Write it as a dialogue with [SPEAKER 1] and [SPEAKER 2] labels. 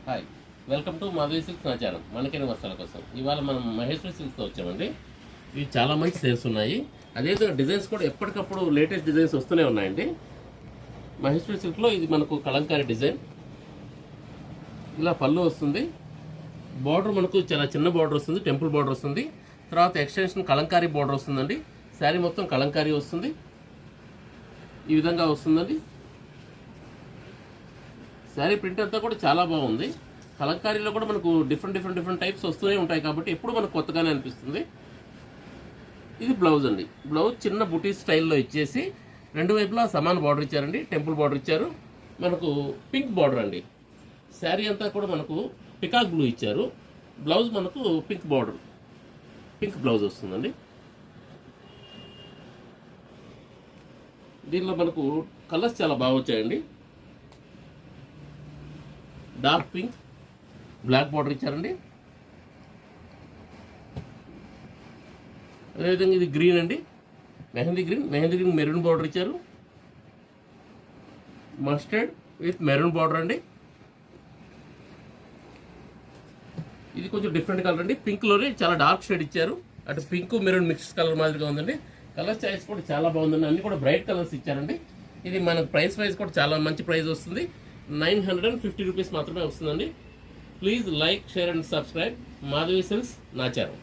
[SPEAKER 1] Hi, welcome to Madhavi silks నా channel. మనకైన వర్షాల కోసం ఇవాళ మనం మహేశ్వరి సిల్క్స్తో వచ్చామండి. ఇవి చాలా మంచి సేల్స్ ఉన్నాయి. అదేవిధంగా డిజైన్స్ కూడా ఎప్పటికప్పుడు లేటెస్ట్ డిజైన్స్ వస్తూనే ఉన్నాయండి. మహేశ్వరి సిల్క్లో ఇది మనకు కలంకారీ డిజైన్, ఇలా పళ్ళు వస్తుంది. బార్డర్ మనకు చాలా చిన్న బార్డర్ వస్తుంది, టెంపుల్ బార్డర్ వస్తుంది. తర్వాత ఎక్స్టెన్షన్ కలంకారీ బార్డర్ వస్తుందండి. శారీ మొత్తం కలంకారీ వస్తుంది, ఈ విధంగా వస్తుందండి. శారీ ప్రింట్ అంతా కూడా చాలా బాగుంది. కలంకారీలో కూడా మనకు డిఫరెంట్ టైప్స్ వస్తూనే ఉంటాయి కాబట్టి ఎప్పుడు మనకు కొత్తగానే అనిపిస్తుంది. ఇది బ్లౌజ్ అండి. బ్లౌజ్ చిన్న బుటీ స్టైల్లో ఇచ్చేసి రెండు వైపులా సమాన బార్డర్ ఇచ్చారండి, టెంపుల్ బార్డర్ ఇచ్చారు. మనకు పింక్ బార్డర్ అండి. శారీ అంతా కూడా మనకు పికాక్ బ్లూ ఇచ్చారు. బ్లౌజ్ మనకు పింక్ బార్డర్, పింక్ బ్లౌజ్ వస్తుందండి. దీనిలో మనకు కలర్స్ చాలా బాగా వచ్చాయండి. డార్క్ పింక్, బ్లాక్ బార్డర్ ఇచ్చారండి. అదేవిధంగా ఇది గ్రీన్ అండి, మెహందీ గ్రీన్ మెరూన్ బార్డర్ ఇచ్చారు. మస్టర్డ్ విత్ మెరూన్ బార్డర్ అండి. ఇది కొంచెం డిఫరెంట్ కలర్ అండి. పింక్లోనే చాలా డార్క్ షేడ్ ఇచ్చారు. అటు పింక్ మెరూన్ మిక్స్ కలర్ మాదిరిగా ఉందండి. కలర్ చాయిస్ కూడా చాలా బాగుందండి. అన్ని కూడా బ్రైట్ కలర్స్ ఇచ్చారండి. ఇది మన ప్రైస్ వైజ్ కూడా చాలా మంచి ప్రైస్ వస్తుంది. 950 రూపీస్ మాత్రమే వస్తుందండి. Please like, share and subscribe Madhavi silks నా ఛానల్.